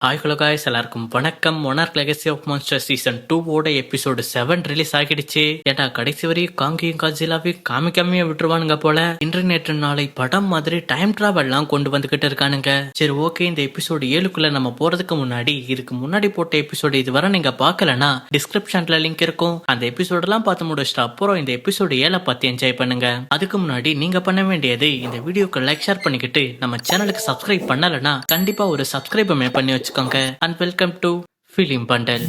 Hello guys, எல்லாருக்கும் வணக்கம். Monarch Legacy of Monsters season 2 ஓட எபிசோடு 7 ரிலீஸ் ஆகிடுச்சு. ஏட்டா கடைசி வரையும் காங்கியும் காஜிலாவையும் காமிக்காமையே விட்டுருவானுங்க போல. இன்று நேற்று நாளை படம் மாதிரி டைம் டிராவல்லாம் கொண்டு வந்துகிட்டு இருக்கானுங்க. சரி, ஓகே, இந்த எபிசோடு 7க்குள்ள நம்ம போறதுக்கு முன்னாடி இதுக்கு முன்னாடி போட்ட எபிசோடு இதுவரை நீங்க பார்க்கலனா டிஸ்கிரிப்ஷன்ல லிங்க் இருக்கும். அந்த எபிசோடெல்லாம் பார்த்து முடிச்சிட்டு அப்புறம் இந்த எபிசோடு 7 பார்த்து என்ஜாய் பண்ணுங்க. அதுக்கு முன்னாடி நீங்க பண்ண வேண்டியது இந்த வீடியோக்கு லைக் ஷேர் பண்ணிக்கிட்டு நம்ம சேனலுக்கு சப்ஸ்கிரைப் பண்ணலனா கண்டிப்பா ஒரு சப்ஸ்கிரைபுமே பண்ணி வச்சுக்கோங்க. And welcome to Film Bundle.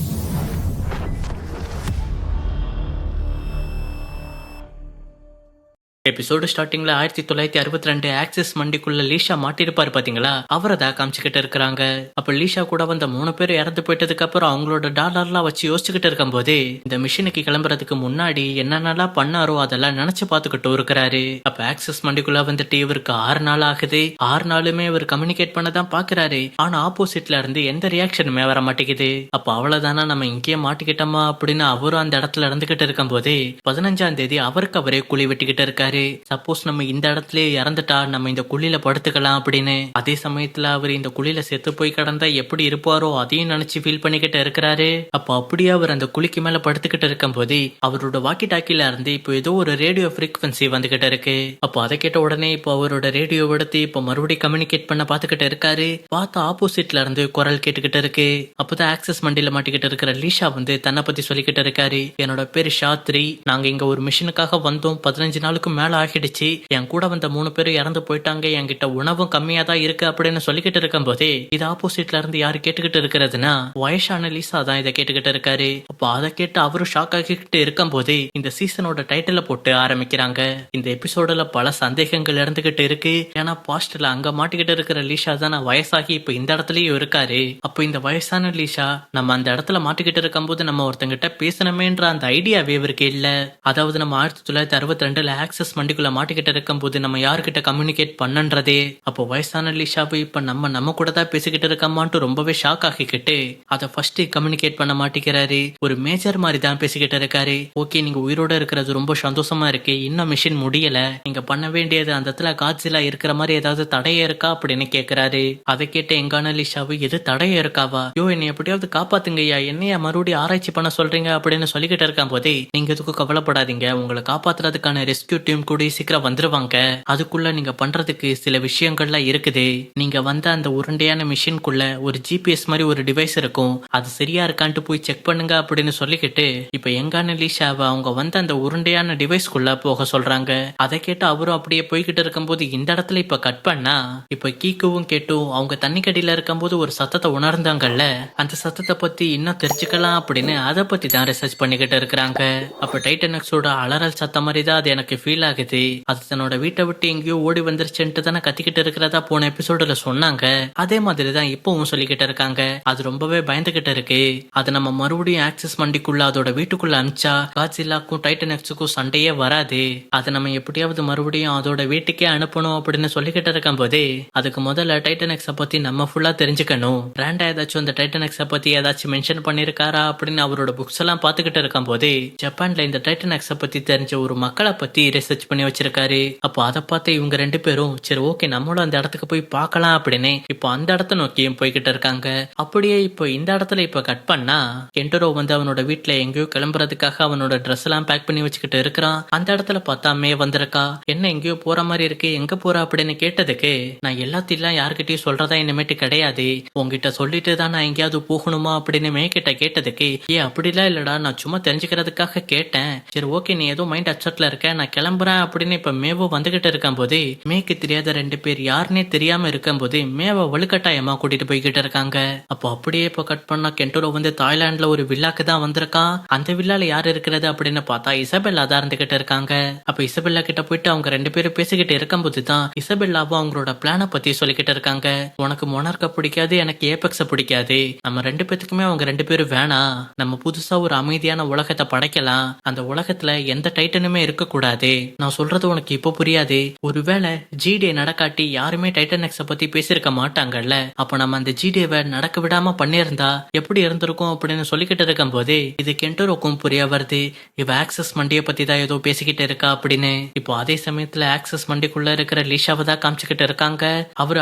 Episode ஸ்டார்டிங்ல 1962 ஆக்சிஸ் மண்டிக்குள்ள லீஷா மாட்டிருப்பாரு பாத்தீங்களா, அவரை தான் காமிச்சுக்கிட்டு இருக்கிறாங்க. அப்ப லீஷா கூட வந்த 3 பேர் இறந்து போயிட்டதுக்கு அப்புறம் அவங்களோட டாலர்லாம் வச்சு யோசிச்சுக்கிட்டு இருக்கும் போதே இந்த மிஷினுக்கு கிளம்புறதுக்கு முன்னாடி என்னென்னலாம் பண்ணாரோ அதெல்லாம் நினைச்சு பாத்துக்கிட்டு இருக்கிறாரு. அப்ப ஆக்சிஸ் மண்டிக்குள்ள வந்துட்டு இவருக்கு 6 நாள் ஆகுது. 6 நாளுமே இவர் கம்யூனிகேட் பண்ணதான் பாக்குறாரு. ஆனா ஆப்போசிட்ல இருந்து எந்த ரியாக்ஷனுமே வர மாட்டேங்குது. அப்ப அவ்வளவுதானா, நம்ம இங்கேயே மாட்டிக்கிட்டோமா அப்படின்னு அவரும் அந்த இடத்துல இருந்துகிட்டு இருக்கும் போதே 15ஆம் தேதி அவருக்கு அவரே குழி வெட்டிக்கிட்டு இருக்காரு. சப்போஸ் நம்ம இந்த இடத்துல இறந்துட்டா நம்ம இந்த குழியில படுத்துக்கலாம் அப்படின்னு. அதே சமயத்துல அவர் இந்த குழியில செத்து போய் கிடந்தா எப்படி இருப்பாரோ அதையும் நினைச்சு ஃபீல் பண்ணிக்கிட்டு இருக்கிறாரு. அப்ப அப்படியே அவர் அந்த குழிக்கு மேல படுத்துக்கிட்டு இருக்கும் போது அவரோட வாக்கி டாக்கில இருந்து இப்போ ஏதோ ஒரு ரேடியோ ஃப்ரீக்வன்சி வந்துகிட்டு இருக்கு. அப்போ அதை கேட்ட உடனே இப்போ அவரோட ரேடியோ எடுத்து இப்போ மறுபடியும் கம்யூனிகேட் பண்ண பாத்துக்கிட்டு இருக்காரு. பார்த்தா ஆப்போசிட்ல இருந்து குரல் கேட்டுக்கிட்டு இருக்கு. அப்பதான் ஆக்சஸ் மண்டியில மாட்டிக்கிட்டு இருக்கிற லீஷா வந்து தன்னை பத்தி சொல்லிக்கிட்டு இருக்காரு. என்னோட பேரு ஷாத்ரி, நாங்க இங்க ஒரு மிஷனுக்காக வந்தோம். 15 நாளுக்கு மேல ஆகிடுச்சு. என் கூட வந்த 3 பேரும் இறந்து போயிட்டாங்க. என்கிட்ட உணவும் கம்மியா தான் இருக்கு அப்படின்னு சொல்லிக்கிட்டு இருக்கும் போதே இது ஆப்போசிட்ல இருந்து யாரு கேட்டுக்கிட்டு இருக்கிறதுனா வயசான லீசா தான் இதை கேட்டுக்கிட்டு இருக்காரு. அப்ப அதை கேட்டு அவரும் ஷாக் ஆகிக்கிட்டு இருக்கும் போதே இந்த சீசனோட டைட்டில போட்டு ஆரம்பிக்கிறாங்க. இந்த எபிசோடுல பல சந்தேகங்கள் இருந்துகிட்டு இருக்கு. ஏன்னா பாஸ்ட்ல அங்க மாட்டிக்கிட்டு இருக்கிற லீஷா தான் வயசாகி இப்ப இந்த இடத்துலயும் இருக்காரு. அப்ப இந்த வயசான லீஷா நம்ம அந்த இடத்துல மாட்டிக்கிட்டு இருக்கும் போது நம்ம ஒருத்தங்கிட்ட பேசணுமேன்ற அந்த ஐடியாவே இவருக்கு இல்ல. அதாவது நம்ம 1962 ஆக்சஸ் மண்டிக்குள்ள மாட்டிக்கிட்டு இருக்கும் போது நம்ம யாருக்கிட்ட கம்யூனிகேட் பண்ணன்றதே. அப்போ வயசான லீஷாவை இப்ப நம்ம கூட தான் பேசிக்கிட்டு இருக்கமான்ட்டு ரொம்பவே ஷாக் ஆகிக்கிட்டு அதை ஃபர்ஸ்ட் கம்யூனிகேட் பண்ண மாட்டேங்கிறாரு. ஒரு மேஜர் மாதிரி தான் பேசிக்கிட்டு இருக்காரு. ஓகே, நீங்க உயிரோட இருக்கிறது ரொம்ப சந்தோஷமா இருக்கு. இன்னும் மிஷின் முடியல. நீங்க பண்ண வேண்டியது அந்த இடத்துல காட்சிலா இருக்கிற மாதிரி ஏதாவது தடைய இருக்கா அப்படின்னு கேக்குறாரு. அதை கேட்ட எங்கான லீஷாவு, எது தடைய இருக்காவா? யோ, என்னை எப்படியாவது காப்பாத்துங்கய்யா, என்னையா மறுபடியும் ஆராய்ச்சி பண்ண சொல்றீங்க அப்படின்னு சொல்லிக்கிட்டு இருக்கும் போதே நீங்க எதுக்கும் கவலைப்படாதீங்க, உங்களை காப்பாத்துறதுக்கான ரெஸ்கியூ டீம் கூட சீக்கிரம் வந்துருவாங்க. அதுக்குள்ள நீங்க பண்றதுக்கு சில விஷயங்கள்லாம் இருக்குது. நீங்க வந்த அந்த உருண்டையான மிஷின்குள்ள ஒரு ஜிபிஎஸ் மாதிரி ஒரு டிவைஸ் இருக்கும். அது சரியா இருக்கான்ட்டு போய் செக் பண்ணுங்க அப்படின்னு சொல்லிக்கிட்டு இப்ப எங்கான லீஷாவை அவங்க வந்த அந்த உருண்டையான டிவைஸ்குள்ள போக சொல்றாங்க. அதை கேட்டு அவரும் அப்படியே போய்கிட்டு இருக்கும் போது இந்த இடத்துல இப்ப கட் பண்ணா இப்ப கீக்குவும் கேட்டும் அவங்க தண்ணி கடியில இருக்கும் போது ஒரு சத்தத்தை உணர்ந்தாங்கல்ல. அந்த சத்தத்தை பத்தி இன்னும் தெரிஞ்சுக்கலாம் அப்படின்னு அதை பத்தி தான் ரிசர்ச் பண்ணிக்கிட்டு இருக்கிறாங்க. அப்ப டைட்டனக்ஸோட அலறல் சத்தம் மாதிரி தான் அது எனக்கு ஃபீல் ஆகுது. அது தன்னோட வீட்டை விட்டு எங்கேயோ ஓடி வந்துருச்சுன்ட்டு தானே கத்திக்கிட்டு இருக்கிறதா போன எபிசோடுல சொன்னாங்க. அதே மாதிரி தான் இப்பவும் சொல்லிக்கிட்டு இருக்காங்க. அது ரொம்பவே பயந்துகிட்டு இருக்கு. அது நம்ம மறுபடியும் ஆக்சஸ் மண்டிக்குள்ள அதோட வீட்டுக்குள்ள அனுப்பிச்சா காட்சிலாக்கும் டைட்டனக்ஸுக்கும் சண்டையே வராது. அதை நம்ம எப்படியாவது மறுபடியும் அதோட வீட்டுக்கே அனுப்பணும் அப்படின்னு சொல்லிக்கிட்டு இருக்கும் போதே அதுக்கு முதல்ல டைட்டனக்ஸை பத்தி நம்ம ஃபுல்லா தெரிஞ்சுக்கணும். பிராண்டா ஏதாச்சும் அந்த டைட்டனக்ஸை பத்தி ஏதாச்சும் மென்ஷன் பண்ணிருக்காரா அப்படின்னு அவரோட புக்ஸ் எல்லாம் பாத்துக்கிட்டு இருக்கும் போதே ஜப்பான்ல இந்த டைட்டனக்ஸை பத்தி தெரிஞ்ச ஒரு மக்களை பத்தி ரிசர்ச் பண்ணி வச்சிருக்காரு. அப்போ அதை பார்த்து இவங்க 2 பேரும் சரி ஓகே நம்மளும் அந்த இடத்துக்கு போய் பார்க்கலாம் அப்படின்னு இப்போ அந்த இடத்த நோக்கியும் போய்கிட்டு இருக்காங்க. அப்படியே இப்போ இந்த இடத்துல இப்போ கட் பண்ணா கென்டரோ வந்து அவனோட வீட்டுல எங்கேயோ கிளம்புறதுக்காக அவனோட ட்ரெஸ் எல்லாம் பேக் பண்ணி வச்சுக்கிட்டு இருக்கிறான். அந்த இடத்துல பார்த்தா மே வந்திருக்கா. என்ன எங்கேயோ போற மாதிரி இருக்கு, எங்க போற அப்படின்னு கேட்டதுக்கு நான் எல்லாத்தையும் யாருக்கிட்டையும் சொல்றதா இனிமேட்டு கிடையாது, உங்ககிட்ட சொல்லிட்டு தான் நான் எங்கேயாவது போகணுமா அப்படின்னு மே கிட்ட கேட்டதுக்கு அப்படிலாம் இல்லடா, நான் சும்மா தெரிஞ்சுக்கிறதுக்காக கேட்டேன். சரி ஓகே, நீ ஏதோ மைண்ட் அப்செட்ல இருக்க, நான் கிளம்புறேன் அப்படின்னு இப்ப மேவோ வந்துகிட்டு இருக்கும் போது மேக்கு தெரியாத 2 பேர் யாருன்னே தெரியாம இருக்கும் போது மேவ வலுக்கட்டாயமா கூட்டிட்டு போய்கிட்டு இருக்காங்க. அப்போ அப்படியே இப்ப கட் பண்ணா கென்டரோ வந்து தாய்லாந்துல ஒரு வில்லாக்கு தான் வந்திருக்கான். அந்த வில்லால யார் இருக்கிறது அப்படின்னு பார்த்தா இசபெல்லா தான் இருந்துகிட்டு இருக்காங்க. அப்ப இசபெல்லா கிட்ட போயிட்டு அவங்க 2 பேரும் பேசிக்கிட்டு இருக்கும் போது தான் இசபெல்லாவும் அவங்களோட பிளான பத்தி சொல்லிக்கிட்டு இருக்காங்க. உனக்கு மொனார்க்க பிடிக்காது, எனக்கு ஏபெக்ஸ பிடிக்காது, நம்ம 2 பேத்துக்குமே அவங்க 2 பேரும் வேணாம், நம்ம புதுசா ஒரு அமைதியான உலகத்தை படைக்கலாம், அந்த உலகத்துல எந்த டைட்டனுமே இருக்க கூடாது, நான் சொல்றது உனக்கு இப்போ புரியாது. ஒருவேளை ஜிடே நடக்காட்டி யாருமே டைட்டன் எக்ஸ பத்தி பேசியிருக்க மாட்டாங்கல்ல. அப்ப நம்ம அந்த ஜிடேவை நடக்க விடாம பண்ணியிருந்தா எப்படி இருந்திருக்கும் அப்படின்னு சொல்லிக்கிட்டு இருக்கும் போது இது கென்டரோக்கும் புரிய வருது. இவ ஆக்சஸ் மண்டியை பத்தி தான் ஏதோ பேசிக்கிட்டு இருக்கா அப்படின்னு. இப்போ அதே சமயத்துல ஆக்சஸ் மண்டிக்குள்ள இருக்கிற லீஷாவை தான் காமிச்சுக்கிட்டு இருக்காங்க.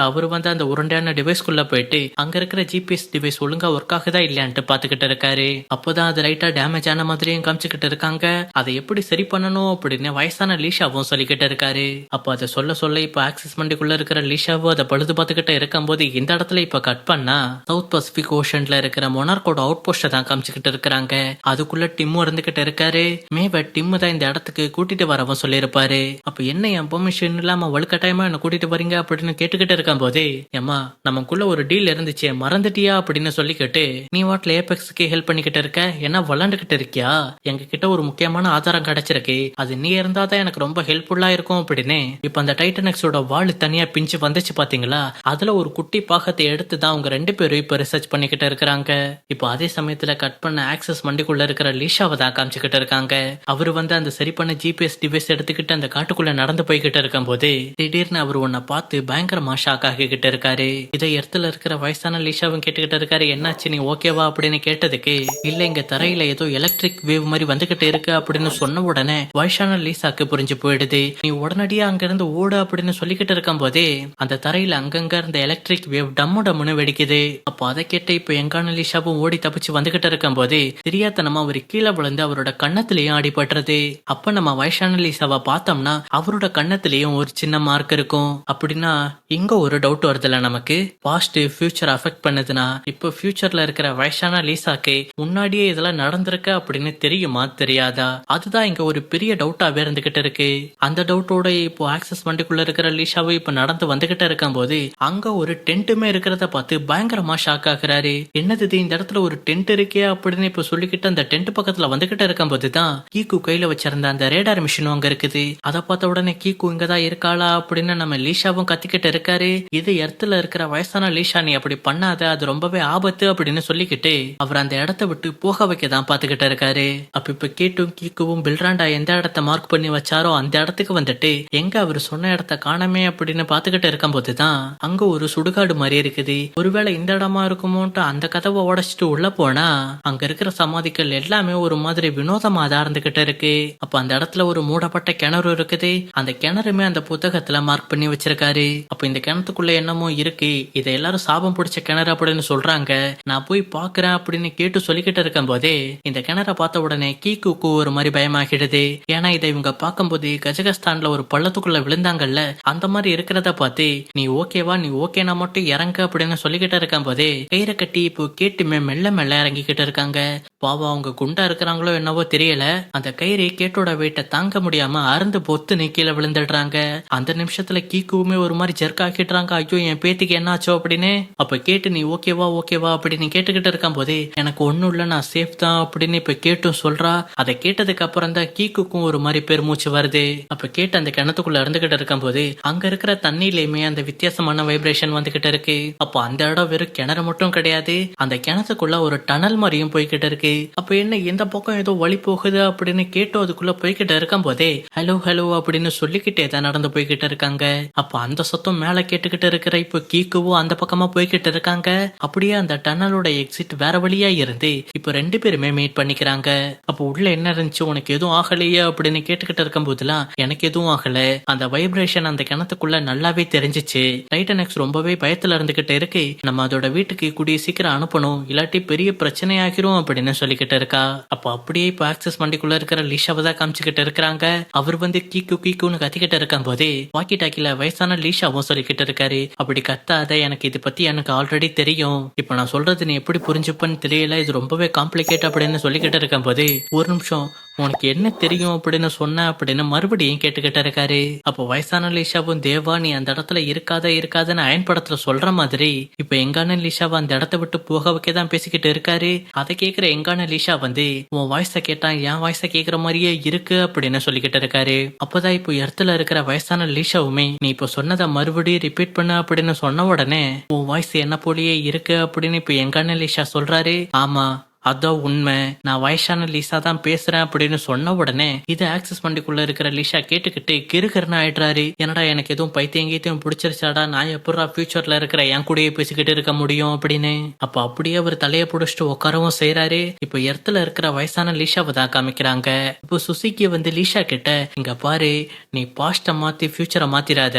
அவரு வந்து அந்த உருண்டையான டிவைஸ்குள்ள போயிட்டு அங்க இருக்கிற ஜிபிஎஸ் டிவைஸ் ஒழுங்கா ஒர்க் ஆகுதா இல்லையான்ட்டு பாத்துக்கிட்டு இருக்காரு. அப்போதான் அது லைட்டா டேமேஜ் ஆன மாதிரியும் காமிச்சுக்கிட்டு இருக்காங்க. அதை எப்படி சரி பண்ணணும் அப்படின்னு வயசான லீஷாவும் சொல்லிக்கிட்டு இருக்காரு. அப்ப அதை சொல்ல சொல்ல இப்ப ஆக்சிஸ் மண்டிக்குள்ள இருக்கிற லீஷாவும் அதை பழுது பார்த்துக்கிட்டு இருக்கும்போது இந்த இடத்துல இப்ப கட் பண்ணா சவுத் பசிபிக் ஓஷன்ல இருக்கிற மொனார்கோட அவுட் போஸ்ட தான் காமிச்சுக்கிட்டு இருக்காங்க. அதுக்குள்ள டிம்மு இருந்துகிட்டு இருக்காரு. மேவ டிம்மு தான் இந்த இடத்துக்கு கூட்டிட்டு வரவும் சொல்லியிருப்பாரு. அப்ப என்ன என் பெர்மிஷன் இல்லாம வலுக்கட்டாயமா என்ன கூட்டிட்டு வரீங்க அப்படின்னு கேட்டுக்கிட்டு இருக்கும் போது, ஏமா நமக்குள்ள ஒரு டீல் இருந்துச்சு மறந்துட்டியா அப்படின்னு சொல்லிக்கிட்டு நீ வாட்ல ஏபெக்ஸ்க்கு ஹெல்ப் பண்ணிக்கிட்டு இருக்க, என்ன விளாண்டுகிட்டு இருக்கியா? எங்க கிட்ட ஒரு முக்கியமான ஆதாரம் கிடைச்சிருக்கு, அது நீ இருந்தாதான் எனக்கு ரொம்ப ஹெல்ப்ஃபுல்லா இருக்கும் அப்படின்னு. இப்ப அந்த டைட்டனெக்ஸோட வாள் தனியா பிஞ்சு வந்துச்சு பாத்தீங்களா, அதுல ஒரு குட்டி பாகத்தை எடுத்து தான் அவங்க 2 பேரும் இப்ப ரிசர்ச் பண்ணிக்கிட்டு இருக்கிறாங்க. இப்போ அதே சமயத்துல கட் பண்ண ஆக்சஸ் மண்டிக்குள்ள இருக்கிற லீஷாவை தான் காமிச்சுக்கிட்டு இருக்காங்க. அவரு வந்து அந்த சரி பண்ண ஜிபிஎஸ் டிவைஸ் எடுத்துக்கிட்டு அந்த காட்டுக்குள்ள நடந்து போய்கிட்டு இருக்கும் போது திடீர்னு அவர் உன்னை பார்த்து பயங்கரமா ஷாக் ஆகிக்கிட்டு இருக்காரு. இதை இடத்துல இருக்கிற வயசான லீஷாவும் கேட்டுக்கிட்டு இருக்காரு. என்னாச்சு, நீ ஓகேவா அப்படின்னு கேட்டதுக்கு, இல்ல இங்க தரையில ஏதோ எலக்ட்ரிக் வேவ் மாதிரி வந்துகிட்டு இருக்கு அப்படின்னு சொன்ன உடனே வயசான லீசாக்கு புரிஞ்சு போயிடுது. நீ உடனடியா அங்க இருந்து ஓடு அப்படின்னு சொல்லிக்கிட்டு இருக்கும் போதே அந்த தரையில அங்கங்க இருந்த எலக்ட்ரிக் வேவ் டம்மு டம்முன்னு வெடிக்குது. அப்போ அதை கேட்டு இப்ப எங்கான லீஷாவும் ஓடி தப்பிச்சு வந்துகிட்டு இருக்கும் போது தெரியாதனமா அவர் கீழே விழுந்து அவரோட கண்ணத்திலயும் அடிபட்டுறது. அப்ப நம்ம வயசான லீசாவை பார்த்தோம்னா அவரோட கண்ணத்திலயும் ஒரு சின்ன மார்க் இருக்கும். அப்படின்னா இங்க ஒரு டவுட் வருதுல நமக்கு, பாஸ்ட் ஃபியூச்சர் அஃபெக்ட் பண்ணுதுன்னா இப்ப ஃபியூச்சர்ல இருக்கிற வயசான லீசாக்கு முன்னாடியே இதெல்லாம் நடந்திருக்கு அப்படின்னு தெரியுமா தெரியாதா? அதுதான் இங்க ஒரு பெரிய டவுட்டாவே இருந்துகிட்டு இருக்கு. அந்த டவுட்டோட இப்போ ஆக்சஸ் வண்டிக்குள்ள இருக்கிற லீஷாவை இப்ப நடந்து வந்துகிட்டு இருக்கும் போது அங்க ஒரு டென்ட்டுமே இருக்கிறத பார்த்து பயங்கரமா ஷாக் ஆகுறாரு. என்னது இது, இந்த இடத்துல ஒரு டென்ட் இருக்கே அப்படின்னு இப்ப சொல்லிக்கிட்டு அந்த டென்ட் பக்கத்துல வந்துகிட்டு இருக்கும் போதுதான் கீக்கு கையில வச்சிருந்த அந்த ரேடார் மிஷினும் அங்க இருக்குது. அதை பார்த்த உடனே கீக்கு இங்கதான் இருக்காளா அப்படின்னு நம்ம லீஷாவும் கத்திக்கிட்டு இருக்காரு. இது இடத்துல இருக்கிற வயசான லீஷா நீ அப்படி பண்ணாத, அது ரொம்பவே ஆபத்து அப்படின்னு சொல்லிக்கிட்டு அவர் அந்த இடத்த விட்டு போக வைக்க தான் பாத்துக்கிட்டு இருக்காரு. அப்ப இப்ப கேட்டும் கீக்குவும் பில்ராண்டா எந்த இடத்த மார்க் பண்ணி வச்சாரோ அந்த இடத்துக்கு வந்துட்டு எங்க அவர் சொன்ன இடத்த காணமே அப்படின்னு பாத்துக்கிட்டு இருக்கும் போதுதான் அங்க ஒரு சுடுகாடு மாதிரி இருக்குது. ஒருவேளை இந்த இடமா இருக்குமோன்ட்டு அந்த கதவை உடைச்சிட்டு உள்ள போனா அங்க இருக்கிற சமாதிகள் எல்லாமே ஒரு மாதிரி வினோதமா தான் இருந்துகிட்டு இருக்கு. அப்ப அந்த இடத்துல ஒரு மூடப்பட்ட கிணறு இருக்குது. அந்த கிணறுமே அந்த புத்தகத்துல மார்க் பண்ணி வச்சிருக்காரு. அப்ப இந்த கிணத்துக்குள்ள என்னமோ இருக்கு, இதை எல்லாரும் சாபம் பிடிச்ச கிணறு அப்படின்னு சொல்றாங்க, நான் போய் பாக்குறேன் அப்படின்னு கேட்டு சொல்லிக்கிட்டு இருக்கும் போதே இந்த கிணற பார்த்த உடனே கீக்குக்கு ஒரு மாதிரி பயமாகிடுது. ஏன்னா இதை இவங்க பார்க்கும்போது கஜகஸ்தான்ல ஒரு பள்ளத்துக்குள்ள விழுந்தாங்கல்ல அந்த மாதிரி இருக்கிறத பார்த்து நீ ஓகேவா, நீ ஓகேனா மட்டும் இறங்க அப்படின்னு சொல்லிக்கிட்டு இருக்கும் போதே கயிறை கட்டி இப்போ கேட்டுமே மெல்ல மெல்ல இறங்கிக்கிட்டு இருக்காங்க. பாவம் அவங்க குண்டா இருக்கிறாங்களோ என்னவோ தெரியல, அந்த கயிறு கேட்டோட வெயிட்ட தாங்க முடியாம அருந்து பொத்து கீழே விழுந்துடுறாங்க. அந்த நிமிஷத்துல கீக்குவுமே ஒரு மாதிரி ஜெர்க் ஆக்கிடுறாங்க. ஐயோ என் பேத்திக்கு என்ன ஆச்சோ அப்படின்னு. அப்ப கேட்டு நீ ஓகேவா ஓகேவா அப்படின்னு கேட்டுக்கிட்டு இருக்கும் போதே எனக்கு ஒண்ணும் இல்ல, நான் சேஃப் தான் அப்படின்னு இப்ப கேட்டும் சொல்றா. அதை கேட்டதுக்கு அப்புறம் தான் கீக்குக்கும் ஒரு மாதிரி பெருமூச்சு வருது. அப்ப கேட்டு அந்த கிணத்துக்குள்ள இருந்துகிட்டு இருக்கும் போது அங்க இருக்கிற தண்ணியிலுமே அந்த வித்தியாசமான வைப்ரேஷன் வந்துகிட்டு இருக்கு. அப்போ அந்த இடம் வெறும் கிணறு மட்டும் கிடையாது, அந்த கிணத்துக்குள்ள ஒரு டனல் மாதிரியும் போய்கிட்டு இருக்கு. அப்ப என்ன இந்த பக்கம் ஏதோ வழி போகுது அப்படின்னு கேட்டு அதுக்குள்ள போய்கிட்டு இருக்கும் போதே ஹலோ ஹலோ அப்படின்னு சொல்லிக்கிட்டே தான் நடந்து போய்கிட்டு இருக்காங்க. அப்ப அந்த சத்தம் மேல கேட்டுக்கிட்டு இருக்கிற இப்ப கீக்குவோ அந்த பக்கமா போய்கிட்டு இருக்காங்க. அப்படியே அந்த டனலோட எக்ஸிட் வேற வழியா இருந்து இப்ப 2 பேருமே மீட் பண்ணிக்கிறாங்க. அப்ப உள்ள என்ன இருந்துச்சு, உனக்கு எதுவும் ஆகலையே அப்படின்னு கேட்டுக்கிட்டு இருக்கும் போதுலாம் எனக்கு எதுவும் ஆகல, அந்த வைப்ரேஷன் அந்த கிணத்துக்குள்ள நல்லாவே தெரிஞ்சிச்சு, டைட்டனெக்ஸ் ரொம்பவே பயத்துல இருந்துகிட்டு இருக்கு, நம்ம அதோட வீட்டுக்கு கூடிய சீக்கிரம் அனுப்பணும், இல்லாட்டி பெரிய பிரச்சனை ஆகிரும் அப்படின்னு சொல்லிக்கிட்டு இருக்கா. அப்ப அப்படியே இப்ப ஆக்சஸ் மண்டிக்குள்ள இருக்கிற லீஷாவை தான் காமிச்சுக்கிட்டு இருக்கிறாங்க. அவர் வந்து கீக்கு கீக்குன்னு கத்திக்கிட்டு இருக்கும் போதே வாக்கி டாக்கில வயசான லீஷாவும் சொல்லிக்கிட்டு இருக்காரு, அப்படி கத்தாத, எனக்கு இது பத்தி எனக்கு ஆல்ரெடி தெரியும், இப்ப நான் சொல்றது நீ எப்படி புரிஞ்சுப்பன்னு தெரியல, இது ரொம்பவே காம்ப்ளிகேட் அப்படின்னு சொல்லிக்கிட்டு இருக்கும் போது ஒரு நிமிஷம் உனக்கு என்ன தெரியும் அப்படின்னு சொன்ன அப்படின்னு மறுபடியும் கேட்டுக்கிட்டு இருக்காரு. அப்போ வயசான லீஷாவும் தேவா நீ அந்த இடத்துல இருக்காதன்னு அயன் படத்துல சொல்ற மாதிரி இப்ப எங்கான லீஷாவை அந்த இடத்த விட்டு போக வைக்கதான் பேசிக்கிட்டு இருக்காரு. அதை கேக்குற எங்கான லீஷா வந்து உன் வாய்ஸ கேட்டா என் வாய்ஸ கேக்குற மாதிரியே இருக்கு அப்படின்னு சொல்லிக்கிட்டு இருக்காரு. அப்பதான் இப்போ இடத்துல இருக்கிற வயசான லீஷாவுமே நீ இப்போ சொன்னதை மறுபடியும் ரிப்பீட் பண்ண அப்படின்னு சொன்ன உடனே உன் வாய்ஸ் என்ன போலயே இருக்கு அப்படின்னு இப்ப எங்கான லீஷா சொல்றாரு. ஆமா அதான் உண்மை, நான் வயசான லீசா தான் பேசுறேன் அப்படின்னு சொன்ன உடனே இது ஆக்சஸ் மண்டிக்குள்ள இருக்கிற லீஷா கேட்டுக்கிட்டு கிறுகிறுன்னு ஆயிடுறாரு. என்னடா எனக்கு எதுவும் பைத்தியம் கீத்தியம் பிடிச்சிருச்சாடா, நான் எப்படா ஃபியூச்சர்ல இருக்கிற என் கூடயே பேசிக்கிட்டு இருக்க முடியும் அப்படின்னு. அப்ப அப்படியே அவர் தலையை பிடிச்சிட்டு உட்காரவும் செய்யறாரு. இப்ப எர்த்துல இருக்கிற வயசான லீஷாவை தான் காமிக்கிறாங்க. இப்போ சுசுகி வந்து லீஷா கிட்ட, இங்க பாரு, நீ பாஸ்ட மாத்தி ஃபியூச்சரை மாத்திராத,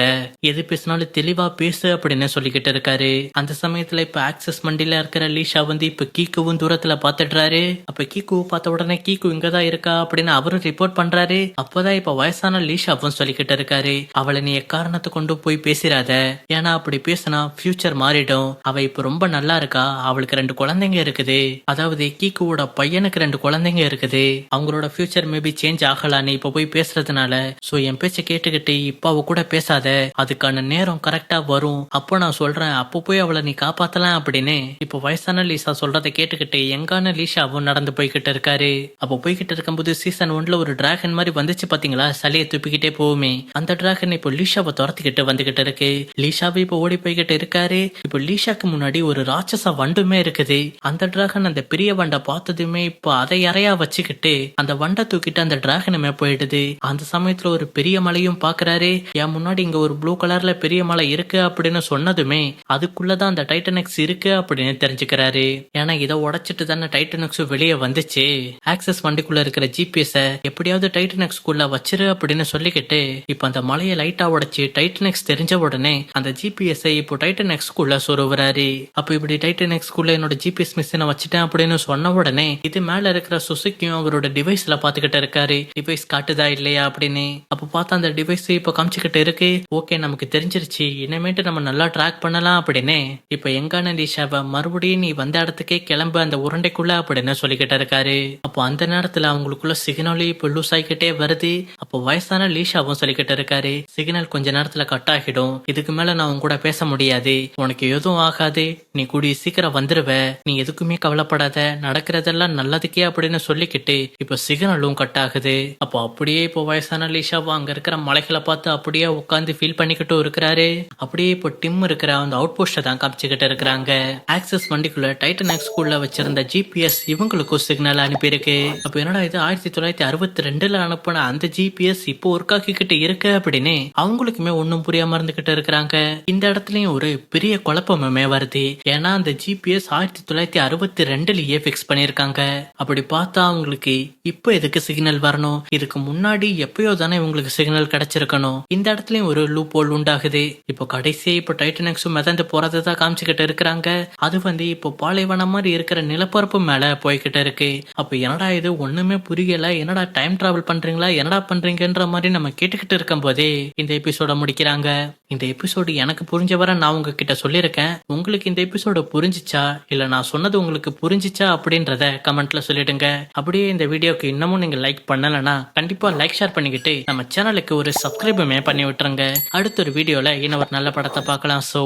எது பேசினாலும் தெளிவா பேசு அப்படின்னு சொல்லிக்கிட்டு இருக்காரு. அந்த சமயத்துல இப்ப ஆக்சஸ் மண்டியில இருக்கிற லீஷா வந்து இப்ப கீக்குவும் தூரத்துல பாத்துடுறாரு. அப்ப கீக்குவை பார்த்த உடனே கீக்கு இங்கதான் இருக்கா அப்படின்னு அவரும் ரிப்போர்ட் பண்றாரு. அப்பதான் இப்ப வயசான லீஷாவும் சொல்லிக்கிட்டு இருக்காரு, அவளை நீ எக்காரணத்தை கொண்டு போய் பேசிடாத, ஏன்னா அப்படி பேசினா ஃபியூச்சர் மாறிடும். அவ இப்ப ரொம்ப நல்லா இருக்கா, அவளுக்கு 2 குழந்தைங்க இருக்குது, அதாவது கீக்குவோட பையனுக்கு 2 குழந்தைங்க இருக்குது, அவங்களோட ஃபியூச்சர் மேபி சேஞ்ச் ஆகலாம் நீ இப்ப போய் பேசுறதுனால. சோ என் பேச்ச கேட்டுக்கிட்டு இப்ப அவ கூட பேசாத, அதுக்கான நேரம் கரெக்டா வரும், அப்போ நான் சொல்றேன், அப்போ போய் அவளை நீ காப்பாத்தலாம் அப்படின்னு. இப்ப வயசான லீசா சொல்றதை கேட்டுக்கிட்டு எங்கான லீஷாவும் நடந்து போய்கிட்டு இருக்காரு. அப்போ போய்கிட்டு இருக்கும்போது சீசன் 1ல ஒரு டிராகன் மாதிரி வந்துச்சு பாத்தீங்களா, சலையை துப்பிக்கிட்டே போகுமே, அந்த டிராகன் இப்போ லீஷாவை துரத்திக்கிட்டு வந்துகிட்டு இருக்கு. லீஷாவை இப்போ ஓடி போய்கிட்டு இருக்காரு. இப்போ லீஷாக்கு முன்னாடி ஒரு ராட்சச வண்டுமே இருக்குது. அந்த டிராகன் அந்த பெரிய வண்டை பார்த்ததுமே இப்போ அதை இறையா வச்சுக்கிட்டு அந்த வண்டை தூக்கிட்டு அந்த டிராகனுமே போயிடுது. அந்த சமயத்துல ஒரு பெரிய மலையும் பாக்குறாரு. என் முன்னாடி இங்க ஒரு ப்ளூ கலர்ல பெரிய மலை இருக்கு அப்படின்னு சொன்னதுமே அதுக்குள்ளதான் அந்த டைட்டனெக்ஸ் இருக்கு அப்படின்னு தெரிஞ்சுக்கிறாரு. ஏன்னா இதை உடைச்சிட்டு தானே டைட்டனெக்ஸ் வெளியே வந்துச்சு. ஆக்சஸ் வண்டிக்குள்ள இருக்கிற ஜிபிஎஸ் எப்படியாவது டைட்டனெக்ஸ் குள்ள வச்சிரு அப்படின்னு சொல்லிக்கிட்டு இப்ப அந்த மலையை லைட்டா உடைச்சு டைட்டனெக்ஸ் தெரிஞ்ச உடனே அந்த ஜிபிஎஸ் இப்போ டைட்டனெக்ஸ் குள்ள சொருவுறாரு. அப்ப இப்படி டைட்டனெக்ஸ் குள்ள என்னோட ஜிபிஎஸ் மிஷினை வச்சுட்டேன் அப்படின்னு சொன்ன உடனே இது மேல இருக்கிற சுசுக்கியும் அவரோட டிவைஸ்ல பாத்துக்கிட்டு இருக்காரு, டிவைஸ் காட்டுதா இல்லையா அப்படின்னு. அப்ப பார்த்தா அந்த டிவைஸ் இப்ப காமிச்சுக்கிட்டு இருக்கு. ஓகே, நமக்கு தெரிஞ்சிருச்சு, இனிமேட்டு நம்ம நல்லா ட்ராக் பண்ணலாம் அப்படின்னு. இப்ப எங்கான லீஷாவை மறுபடியும் நீ வந்த இடத்துக்கே கிளம்பு அந்த உருண்டைக்குள்ள அப்படின்னு சொல்லிக்கிட்டு இருக்காரு. அப்போ அந்த நேரத்துல அவங்களுக்குள்ள சிக்னல் இப்போ லூஸ் ஆகிக்கிட்டே வருது. அப்போ வயசான லீஷாவும் சொல்லிக்கிட்டு இருக்காரு, சிக்னல் கொஞ்ச நேரத்துல கட் ஆகிடும், இதுக்கு மேல நான் உன் கூட பேச முடியாது, உனக்கு எதுவும் ஆகாது, நீ கூடிய சீக்கிரம் வந்துருவ, நீ எதுக்குமே கவலைப்படாத, நடக்கிறதெல்லாம் நல்லதுக்கே அப்படின்னு சொல்லிக்கிட்டு இப்ப சிக்னலும் கட் ஆகுது. அப்போ அப்படியே இப்போ வயசான லீஷாவும் அங்க இருக்கிற மலைகளை பார்த்து அப்படியே உட்காந்து ஃபீல் பண்ணிக்கிட்டும் இருக்கிறாரு. அப்படியே இப்போ டிம் இருக்கிற அந்த அவுட் போஸ்ட தான் காமிச்சுக்கிட்டு இருக்கிறாங்க. ஆக்சஸ் வண்டிக்குள்ள டைட்டனெக்ஸ் குள்ள வச்சிருந்த ஜிபிஎஸ் இவங்களுக்கும் சிக்னல் அனுப்பியிருக்கு. அப்ப என்னடா இது 1962ல அனுப்பின அந்த ஜிபிஎஸ் இப்போ ஒர்க் ஆக்கிக்கிட்டு இருக்கு அப்படின்னு அவங்களுக்குமே ஒன்னும் புரியாம இருந்துகிட்டு இருக்கிறாங்க. இந்த இடத்துலயும் ஒரு பெரிய குழப்பமே வருது. ஏன்னா அந்த ஜிபிஎஸ் 1962லயே பிக்ஸ் பண்ணிருக்காங்க. அப்படி பார்த்தா அவங்களுக்கு இப்ப எதுக்கு சிக்னல் வரணும், இதுக்கு முன்னாடி எப்பயோ தானே இவங்களுக்கு சிக்னல் கிடைச்சிருக்கணும். இந்த இடத்துலயும் ஒரு லூப் ஹோல் உண்டாகுது. இப்போ கடைசியா இப்போ டைட்டனெக்ஸும் மிதந்து போறதை காமிச்சுக்கிட்டு இருக்கிறாங்க. அது வந்து இப்போ பாலைவனம் மாதிரி இருக்கிற நிலப்பரப்பு மேல போய்கிட்டு இருக்கு. அப்ப என்னடா இது ஒண்ணுமே புரியல, என்னடா டைம் டிராவல் பண்றீங்களா, என்னடா பண்றீங்கன்ற மாதிரி நம்ம கேட்டுக்கிட்டு இருக்கும் போதே இந்த எபிசோட முடிக்கிறாங்க. இந்த எபிசோடு எனக்கு புரிஞ்ச வர நான் உங்ககிட்ட சொல்லியிருக்கேன். உங்களுக்கு இந்த எபிசோட புரிஞ்சிச்சா இல்ல நான் சொன்னது உங்களுக்கு புரிஞ்சிச்சா அப்படின்றத கமெண்ட்ல சொல்லிடுங்க. அப்படியே இந்த வீடியோக்கு இன்னமும் நீங்க லைக் பண்ணலனா கண்டிப்பா லைக் ஷேர் பண்ணிக்கிட்டு நம்ம சேனலுக்கு ஒரு சப்ஸ்கிரைபுமே பண்ணி விட்டுருங்க. அடுத்த ஒரு வீடியோல இன்னொரு நல்ல படத்தை பார்க்கலாம். So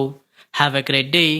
have a great day.